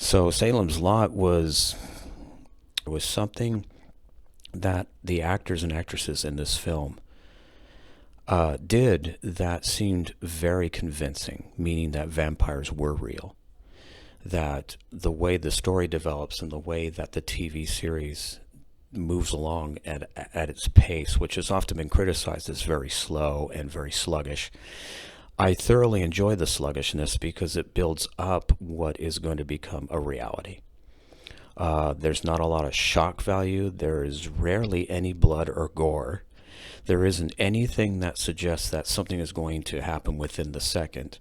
So Salem's Lot was something that the actors and actresses in this film did that seemed very convincing, meaning that vampires were real. That the way the story develops and the way that the TV series moves along at its pace, which has often been criticized as very slow and very sluggish. I thoroughly enjoy the sluggishness because it builds up what is going to become a reality. There's not a lot of shock value. There is rarely any blood or gore. There isn't anything that suggests that something is going to happen within the second.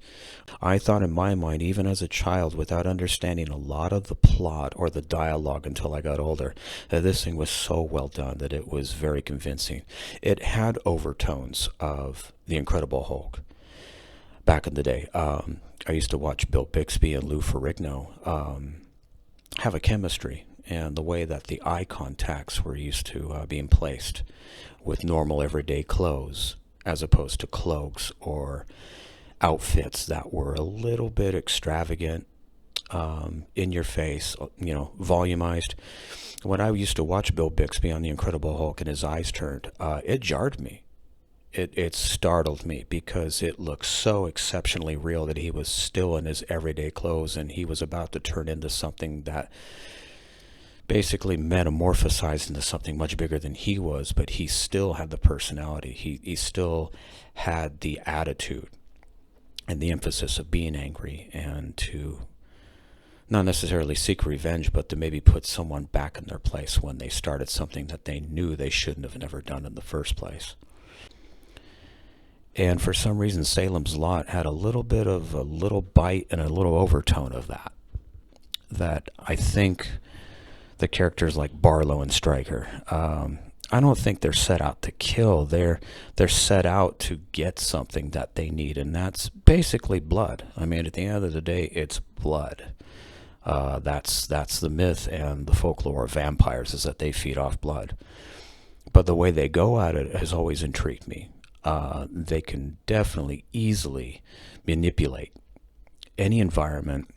I thought in my mind, even as a child, without understanding a lot of the plot or the dialogue until I got older, that this thing was so well done that it was very convincing. It had overtones of The Incredible Hulk. Back in the day, I used to watch Bill Bixby and Lou Ferrigno have a chemistry, and the way that the eye contacts were used to being placed with normal everyday clothes as opposed to cloaks or outfits that were a little bit extravagant, in your face, volumized. When I used to watch Bill Bixby on The Incredible Hulk and his eyes turned, it jarred me. It startled me because it looked so exceptionally real that he was still in his everyday clothes and he was about to turn into something that basically metamorphosized into something much bigger than he was, but he still had the personality. He still had the attitude and the emphasis of being angry and to not necessarily seek revenge, but to maybe put someone back in their place when they started something that they knew they shouldn't have never done in the first place. And for some reason, Salem's Lot had a little bit of a little bite and a little overtone of that. That I think the characters like Barlow and Stryker, I don't think they're set out to kill. They're set out to get something that they need, and that's basically blood. I mean, at the end of the day, it's blood. That's the myth and the folklore of vampires, is that they feed off blood. But the way they go at it has always intrigued me. They can definitely easily manipulate any environment,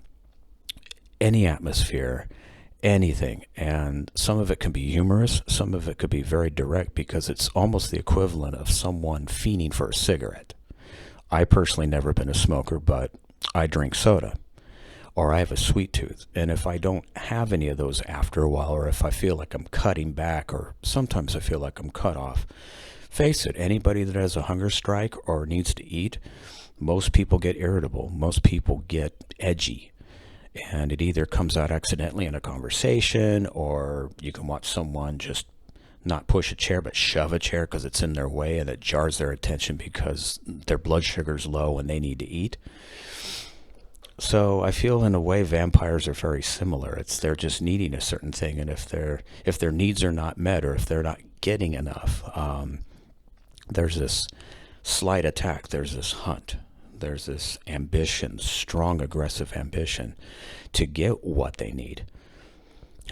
any atmosphere, anything. And some of it can be humorous, some of it could be very direct, because it's almost the equivalent of someone fiending for a cigarette. I personally never been a smoker, but I drink soda, or I have a sweet tooth. And if I don't have any of those after a while, or if I feel like I'm cutting back, or sometimes I feel like I'm cut off, face it, anybody that has a hunger strike or needs to eat, most people get irritable. Most people get edgy. And it either comes out accidentally in a conversation, or you can watch someone just not push a chair but shove a chair because it's in their way and it jars their attention because their blood sugar's low and they need to eat. So I feel in a way vampires are very similar. They're just needing a certain thing, and if their needs are not met, or if they're not getting enough, there's this slight attack, there's this hunt, there's this ambition, strong aggressive ambition to get what they need.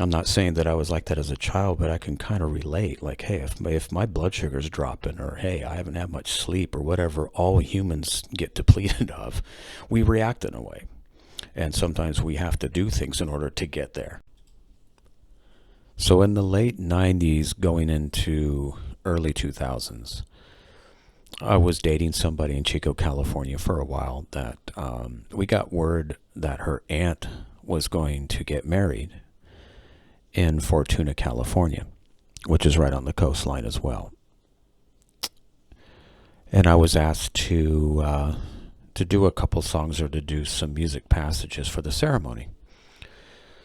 I'm not saying that I was like that as a child, but I can kind of relate. Like, hey, if my blood sugar's dropping, or hey, I haven't had much sleep, or whatever all humans get depleted of, we react in a way. And sometimes we have to do things in order to get there. So in the late 90s going into early 2000s, I was dating somebody in Chico, California for a while that we got word that her aunt was going to get married in Fortuna, California, which is right on the coastline as well. And I was asked to do a couple songs, or to do some music passages for the ceremony.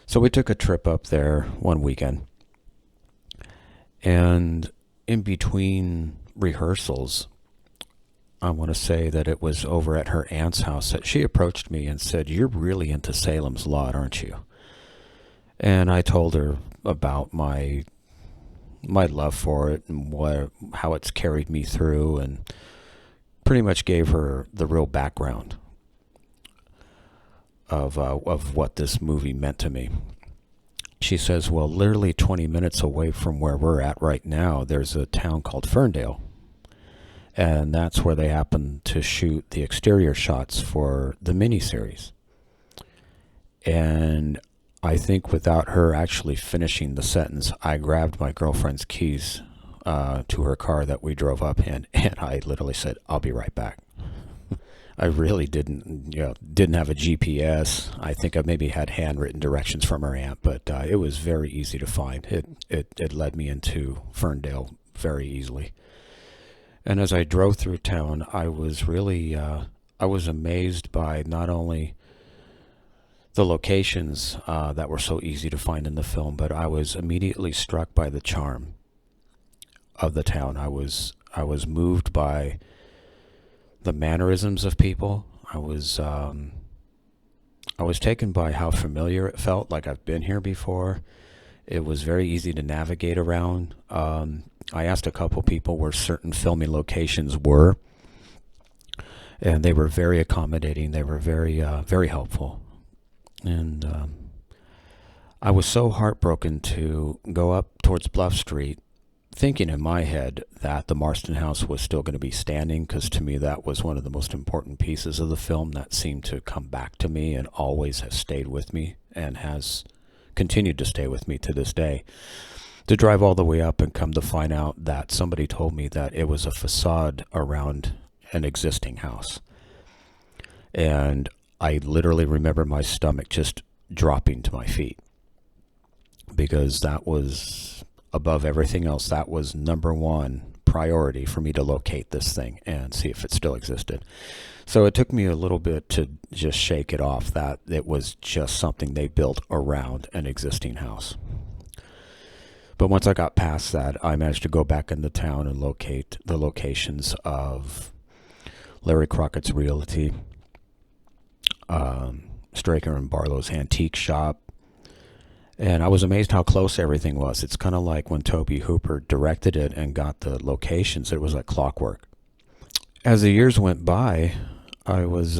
So we took a trip up there one weekend, and in between rehearsals, I want to say that it was over at her aunt's house, that she approached me and said, "You're really into Salem's Lot, aren't you?" And I told her about my love for it and how it's carried me through, and pretty much gave her the real background of what this movie meant to me. She says, "Well, literally 20 minutes away from where we're at right now, there's a town called Ferndale. And that's where they happen to shoot the exterior shots for the miniseries." And I think without her actually finishing the sentence, I grabbed my girlfriend's keys to her car that we drove up in, and I literally said, "I'll be right back." I really didn't have a GPS. I think I maybe had handwritten directions from her aunt, but it was very easy to find. It led me into Ferndale very easily. And as I drove through town, I was really I was amazed by not only the locations that were so easy to find in the film, but I was immediately struck by the charm of the town. I was moved by the mannerisms of people. I was taken by how familiar it felt, like I've been here before. It was very easy to navigate around. I asked a couple people where certain filming locations were, and they were very accommodating. They were very helpful. And I was so heartbroken to go up towards Bluff Street, thinking in my head that the Marston House was still going to be standing, because to me that was one of the most important pieces of the film that seemed to come back to me and always has stayed with me and has continued to stay with me to this day. To drive all the way up and come to find out that somebody told me that it was a facade around an existing house. And I literally remember my stomach just dropping to my feet, because that was, above everything else, that was number one priority for me to locate this thing and see if it still existed. So it took me a little bit to just shake it off that it was just something they built around an existing house. But once I got past that, I managed to go back into town and locate the locations of Larry Crockett's Realty, Straker and Barlow's Antique Shop, and I was amazed how close everything was. It's kind of like when Tobe Hooper directed it and got the locations. It was like clockwork. As the years went by, I was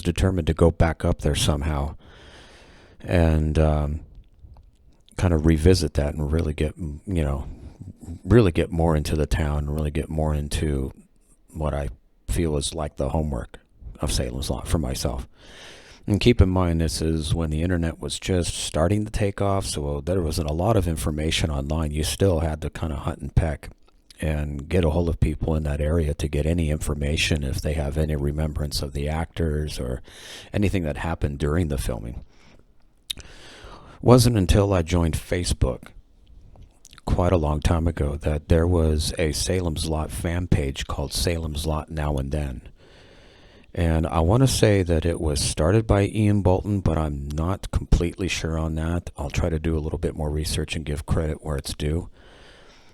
determined to go back up there somehow and kind of revisit that and really get more into the town and really get more into what I feel is like the homework of Salem's Lot for myself. And keep in mind, this is when the internet was just starting to take off, so there wasn't a lot of information online. You still had to kind of hunt and peck and get a hold of people in that area to get any information if they have any remembrance of the actors or anything that happened during the filming. Wasn't until I joined Facebook quite a long time ago that there was a Salem's Lot fan page called Salem's Lot Now and Then. And I want to say that it was started by Ian Bolton, but I'm not completely sure on that. I'll try to do a little bit more research and give credit where it's due.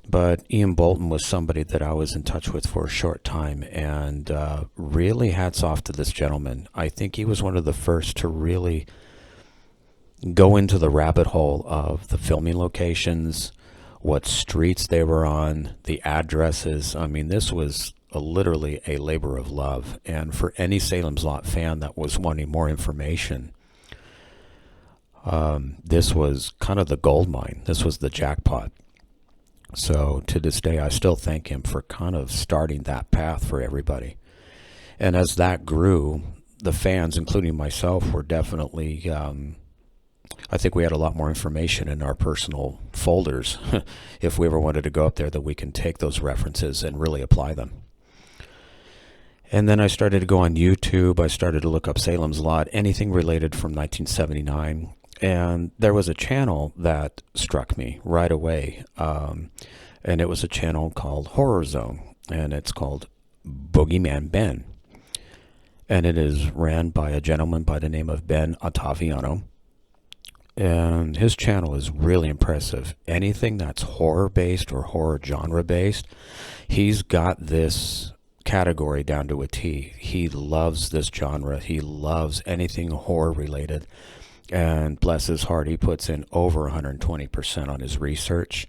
But Ian Bolton was somebody that I was in touch with for a short time, and really hats off to this gentleman. I think he was one of the first to really go into the rabbit hole of the filming locations, what streets they were on, the addresses. I mean, this was literally a labor of love. And for any Salem's Lot fan that was wanting more information, this was kind of the gold mine. This was the jackpot. So to this day, I still thank him for kind of starting that path for everybody. And as that grew, the fans, including myself, were definitely, I think we had a lot more information in our personal folders if we ever wanted to go up there, that we can take those references and really apply them. And then I started to go on YouTube. I started to look up Salem's Lot, anything related from 1979. And there was a channel that struck me right away. And it was a channel called Horror Zone. And it's called Boogeyman Ben. And it is ran by a gentleman by the name of Ben Ottaviano. And his channel is really impressive. Anything that's horror-based or horror genre-based, he's got this category down to a T. He loves this genre. He loves anything horror related, and bless his heart, he puts in over 120% on his research.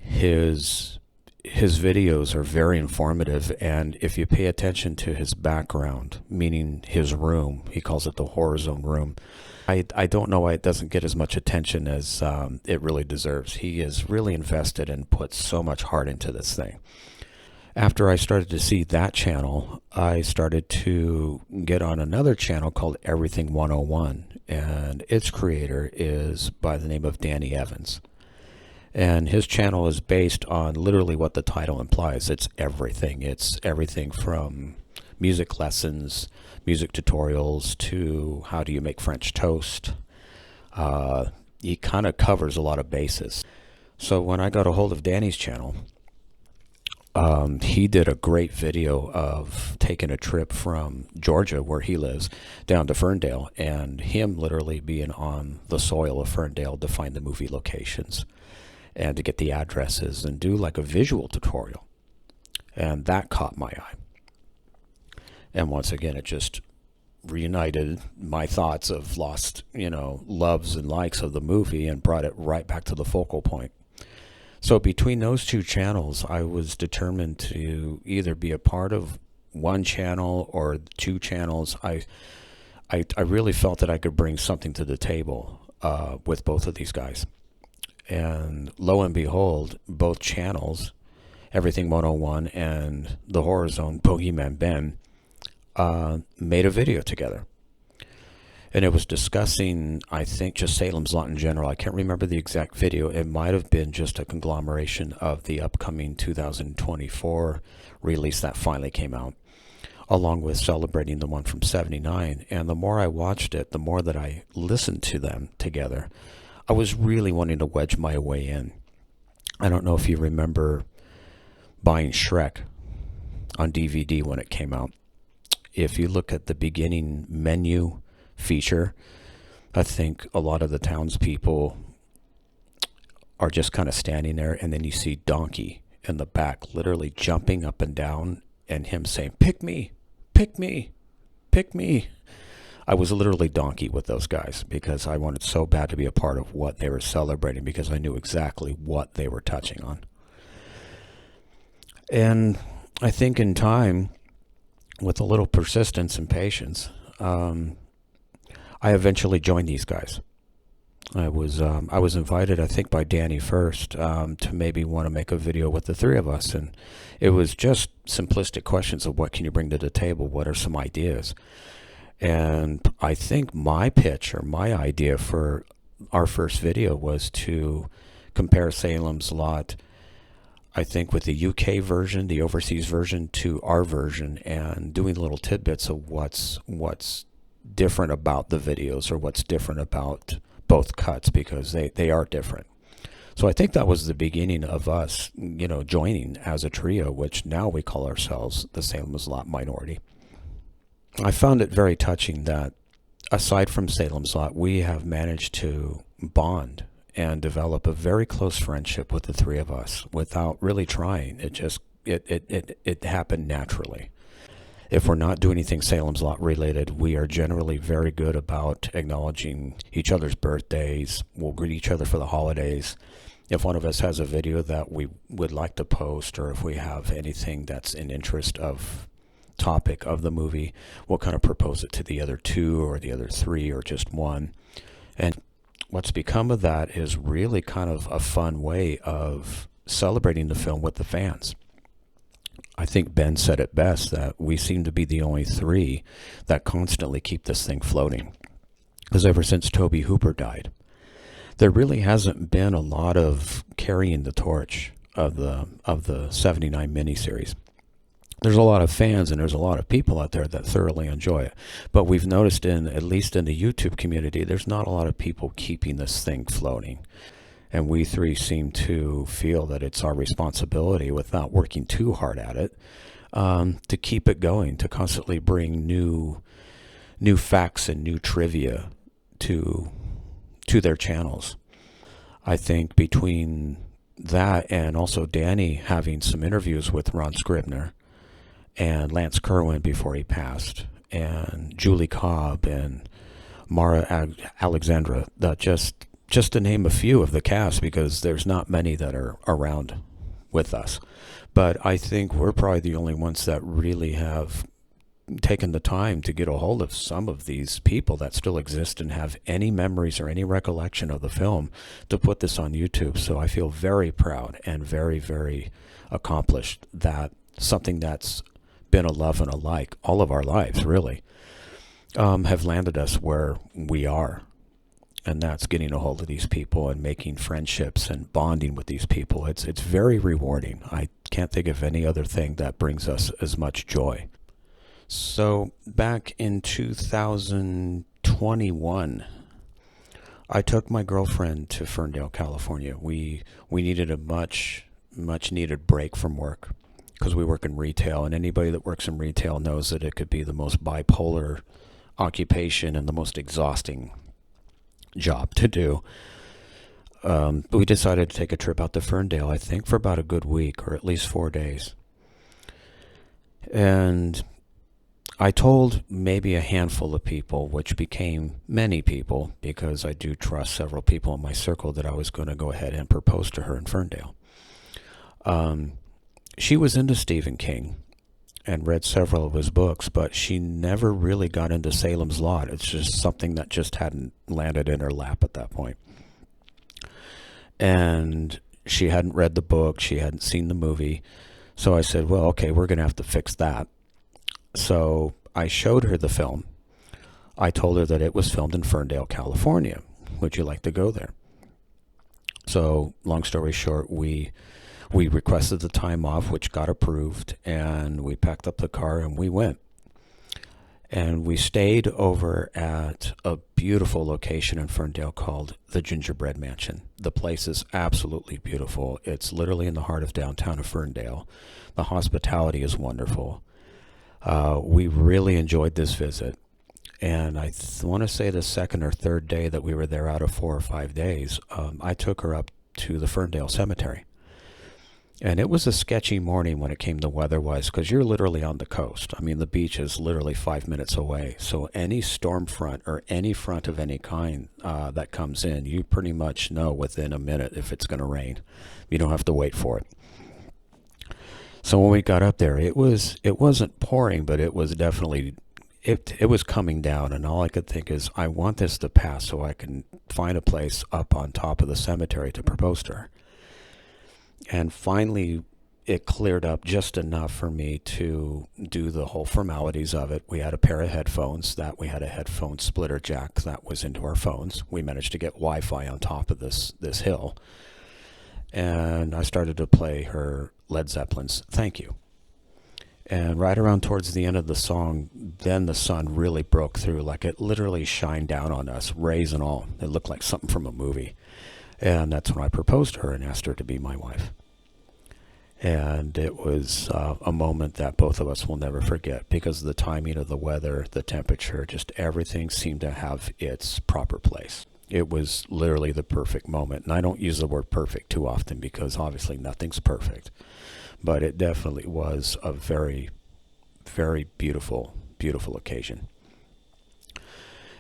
His videos are very informative, and if you pay attention to his background, meaning his room, he calls it the Horror Zone room. I don't know why it doesn't get as much attention as it really deserves. He is really invested and puts so much heart into this thing. After I started to see that channel, I started to get on another channel called Everything 101. and its creator is by the name of Danny Evans. And his channel is based on literally what the title implies. It's everything. It's everything from music lessons, music tutorials, to how do you make French toast. He kind of covers a lot of bases. So when I got a hold of Danny's channel, he did a great video of taking a trip from Georgia, where he lives, down to Ferndale, and him literally being on the soil of Ferndale to find the movie locations and to get the addresses and do like a visual tutorial. And that caught my eye. And once again, it just reunited my thoughts of lost, loves and likes of the movie and brought it right back to the focal point. So between those two channels, I was determined to either be a part of one channel or two channels. I really felt that I could bring something to the table with both of these guys. And lo and behold, both channels, Everything 101 and the Horror Zone, Boogeyman Ben, made a video together. And it was discussing, I think, just Salem's Lot in general. I can't remember the exact video. It might have been just a conglomeration of the upcoming 2024 release that finally came out, along with celebrating the one from '79. And the more I watched it, the more that I listened to them together, I was really wanting to wedge my way in. I don't know if you remember buying Shrek on DVD when it came out. If you look at the beginning menu feature, I think a lot of the townspeople are just kind of standing there, and then you see Donkey in the back literally jumping up and down and him saying, "Pick me, pick me, pick me." I was literally Donkey with those guys because I wanted so bad to be a part of what they were celebrating, because I knew exactly what they were touching on. And I think in time, with a little persistence and patience, I eventually joined these guys. I was invited, I think, by Danny first, to maybe want to make a video with the three of us, and it was just simplistic questions of what can you bring to the table, what are some ideas. And I think my pitch or my idea for our first video was to compare Salem's Lot, I think, with the UK version, the overseas version, to our version, and doing little tidbits of what's different about the videos, or what's different about both cuts, because they are different. So I think that was the beginning of us, joining as a trio, which now we call ourselves the Salem's Lot Minority. I found it very touching that, aside from Salem's Lot, we have managed to bond and develop a very close friendship with the three of us without really trying. It happened naturally. If we're not doing anything Salem's Lot related, we are generally very good about acknowledging each other's birthdays. We'll greet each other for the holidays. If one of us has a video that we would like to post, or if we have anything that's in interest of topic of the movie, we'll kind of propose it to the other two or the other three or just one. And what's become of that is really kind of a fun way of celebrating the film with the fans. I think Ben said it best, that we seem to be the only three that constantly keep this thing floating. Because ever since Toby Hooper died, there really hasn't been a lot of carrying the torch of the '79 miniseries. There's a lot of fans and there's a lot of people out there that thoroughly enjoy it. But we've noticed, at least in the YouTube community, there's not a lot of people keeping this thing floating. And we three seem to feel that it's our responsibility, without working too hard at it, to keep it going, to constantly bring new facts and new trivia to their channels. I think between that and also Danny having some interviews with Ron Scribner and Lance Kerwin before he passed, and Julie Cobb and Mara Alexandra, that just to name a few of the cast, because there's not many that are around with us. But I think we're probably the only ones that really have taken the time to get a hold of some of these people that still exist and have any memories or any recollection of the film, to put this on YouTube. So I feel very proud and very, very accomplished that something that's been a love and a like all of our lives, really, have landed us where we are. And that's getting a hold of these people and making friendships and bonding with these people. It's very rewarding. I can't think of any other thing that brings us as much joy. So back in 2021, I took my girlfriend to Ferndale, California. We needed a much needed break from work because we work in retail, and anybody that works in retail knows that it could be the most bipolar occupation and the most exhausting job to do. We decided to take a trip out to Ferndale, I think for about a good week, or at least 4 days. And I told maybe a handful of people, which became many people, because I do trust several people in my circle, that I was going to go ahead and propose to her in Ferndale. She was into Stephen King and read several of his books, but she never really got into Salem's Lot. It's just something that just hadn't landed in her lap at that point. And she hadn't read the book, she hadn't seen the movie. So I said, well, okay, we're going to have to fix that. So I showed her the film. I told her that it was filmed in Ferndale, California. Would you like to go there? So long story short, we requested the time off, which got approved, and we packed up the car and we went. And we stayed over at a beautiful location in Ferndale called the Gingerbread Mansion. The place is absolutely beautiful. It's literally in the heart of downtown of Ferndale. The hospitality is wonderful. We really enjoyed this visit. And I want to say the second or third day that we were there out of 4 or 5 days, I took her up to the Ferndale Cemetery. And it was a sketchy morning when it came to weather-wise, because you're literally on the coast. I mean, the beach is literally 5 minutes away. So any storm front or any front of any kind that comes in, you pretty much know within a minute if it's going to rain. You don't have to wait for it. So when we got up there, it wasn't pouring, but it was definitely, it was coming down. And all I could think is, I want this to pass so I can find a place up on top of the cemetery to propose to her. And finally, it cleared up just enough for me to do the whole formalities of it. We had a pair of headphones, we had a headphone splitter jack that was into our phones. We managed to get Wi-Fi on top of this hill. And I started to play her Led Zeppelin's Thank You. And right around towards the end of the song, then the sun really broke through. Like, it literally shined down on us, rays and all. It looked like something from a movie. And that's when I proposed to her and asked her to be my wife. And it was a moment that both of us will never forget, because of the timing of the weather, the temperature, just everything seemed to have its proper place. It was literally the perfect moment. And I don't use the word perfect too often, because obviously nothing's perfect. But it definitely was a very, very beautiful, beautiful occasion.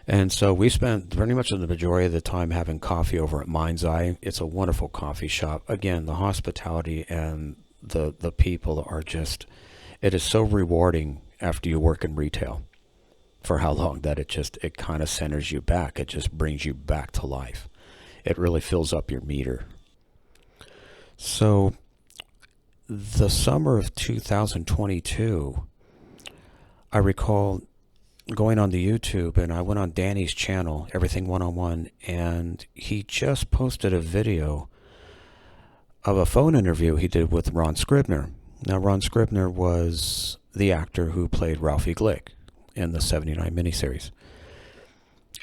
And so we spent pretty much the majority of the time having coffee over at Mind's Eye. It's a wonderful coffee shop. Again, the hospitality and the people are just, it is so rewarding after you work in retail for how long that it kind of centers you back. It just brings you back to life. It really fills up your meter. So the summer of 2022, I recall going on the YouTube, and I went on Danny's channel, Everything One-on-One, and he just posted a video of a phone interview he did with Ron Scribner. Now, Ron Scribner was the actor who played Ralphie Glick in the 79 miniseries.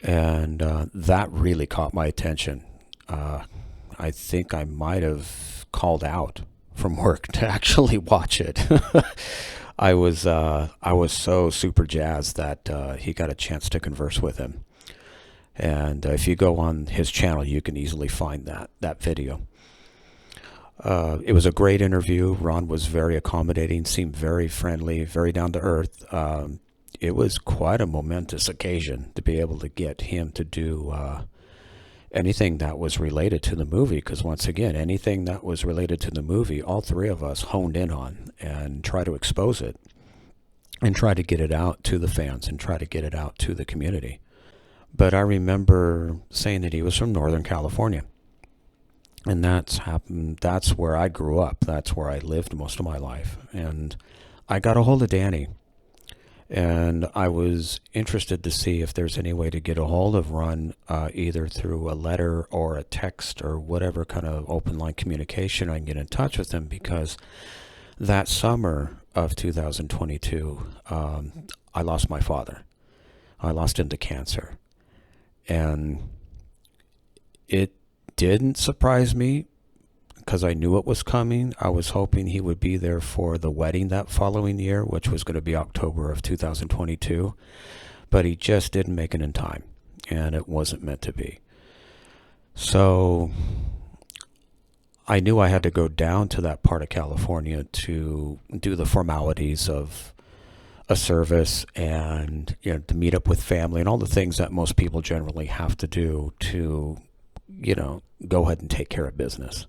And that really caught my attention. I think I might have called out from work to actually watch it. I was so super jazzed that he got a chance to converse with him. And if you go on his channel, you can easily find that video. It was a great interview. Ron was very accommodating, seemed very friendly, very down to earth. It was quite a momentous occasion to be able to get him to do anything that was related to the movie, because once again, anything that was related to the movie, all three of us honed in on and try to expose it and try to get it out to the fans and try to get it out to the community. But I remember saying that he was from Northern California, and that's where I grew up. That's where I lived most of my life. And I got a hold of Danny, And I was interested to see if there's any way to get a hold of Ron, either through a letter or a text or whatever kind of open line communication I can get in touch with him, because that summer of 2022, I lost my father. I lost him to cancer. And it didn't surprise me because I knew it was coming. I was hoping he would be there for the wedding that following year, which was going to be October of 2022. But he just didn't make it in time, and it wasn't meant to be. So I knew I had to go down to that part of California to do the formalities of a service and, you know, to meet up with family and all the things that most people generally have to do to, you know, go ahead and take care of business.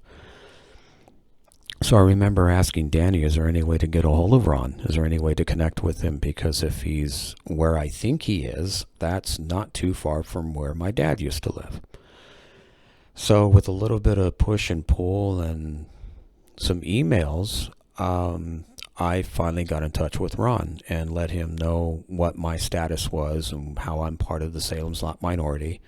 So I remember asking Danny, is there any way to get a hold of Ron? Is there any way to connect with him? Because if he's where I think he is, that's not too far from where my dad used to live. So with a little bit of push and pull and some emails, I finally got in touch with Ron and let him know what my status was and how I'm part of the Salem's Lot minority,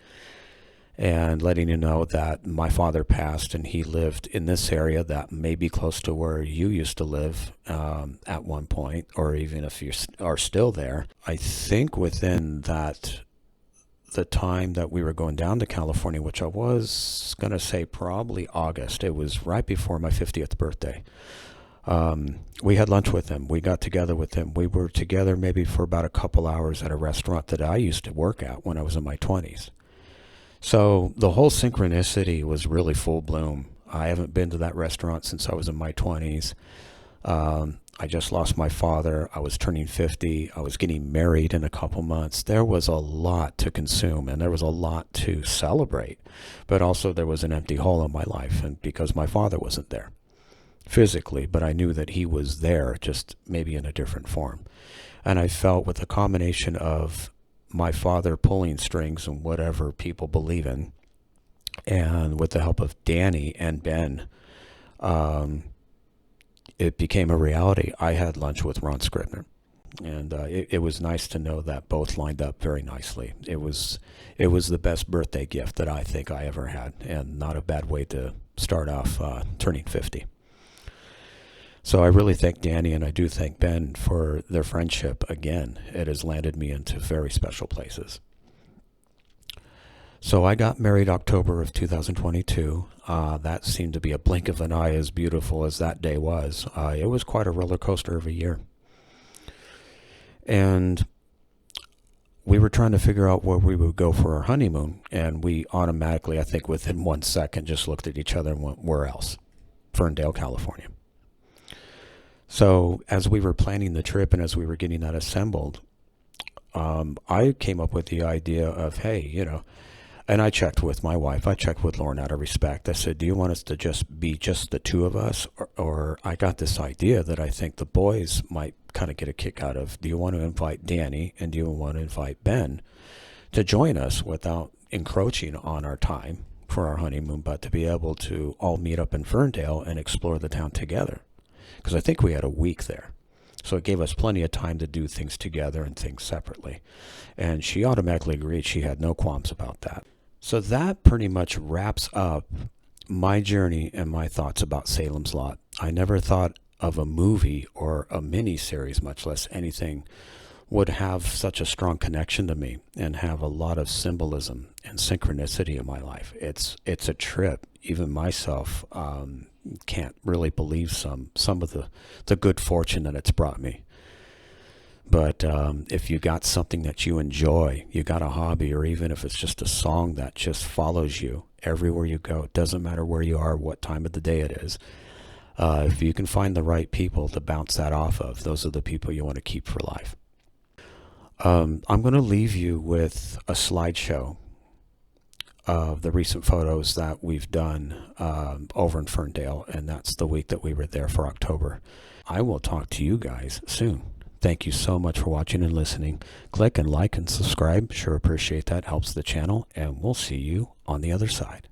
and letting him know that my father passed and he lived in this area that may be close to where you used to live at one point, or even if you are still there. I think within that, the time that we were going down to California, which I was going to say probably August, it was right before my 50th birthday. We had lunch with him. We got together with him. We were together maybe for about a couple hours at a restaurant that I used to work at when I was in my 20s. So the whole synchronicity was really full bloom. I haven't been to that restaurant since I was in my 20s. I just lost my father. I was turning 50. I was getting married in a couple months. There was a lot to consume, and there was a lot to celebrate. But also there was an empty hole in my life, and because my father wasn't there physically, but I knew that he was there, just maybe in a different form. And I felt with a combination of my father pulling strings and whatever people believe in, and with the help of Danny and Ben, it became a reality. I had lunch with Ron Scribner, and it was nice to know that both lined up very nicely. It was the best birthday gift that I think I ever had, and not a bad way to start off turning 50. So I really thank Danny, and I do thank Ben for their friendship. Again, it has landed me into very special places. So I got married October of 2022. That seemed to be a blink of an eye, as beautiful as that day was. It was quite a roller coaster of a year. And we were trying to figure out where we would go for our honeymoon, and we automatically, I think within 1 second, just looked at each other and went, where else? Ferndale, California. So as we were planning the trip and as we were getting that assembled, I came up with the idea of, hey, you know, and I checked with my wife, I checked with Lauren out of respect. I said, do you want us to just be just the two of us? Or I got this idea that I think the boys might kind of get a kick out of. Do you want to invite Danny and do you want to invite Ben to join us without encroaching on our time for our honeymoon, but to be able to all meet up in Ferndale and explore the town together? Because I think we had a week there. So it gave us plenty of time to do things together and things separately. And she automatically agreed. She had no qualms about that. So that pretty much wraps up my journey and my thoughts about Salem's Lot. I never thought of a movie or a mini-series, much less anything, would have such a strong connection to me and have a lot of symbolism and synchronicity in my life. It's a trip. Even myself can't really believe some of the good fortune that it's brought me. But if you got something that you enjoy, you got a hobby, or even if it's just a song that just follows you everywhere you go, it doesn't matter where you are, what time of the day it is. If you can find the right people to bounce that off of, those are the people you want to keep for life. I'm going to leave you with a slideshow of the recent photos that we've done over in Ferndale, and that's the week that we were there for October. I will talk to you guys soon. Thank you so much for watching and listening. Click and like and subscribe. Sure appreciate that. Helps the channel, and we'll see you on the other side.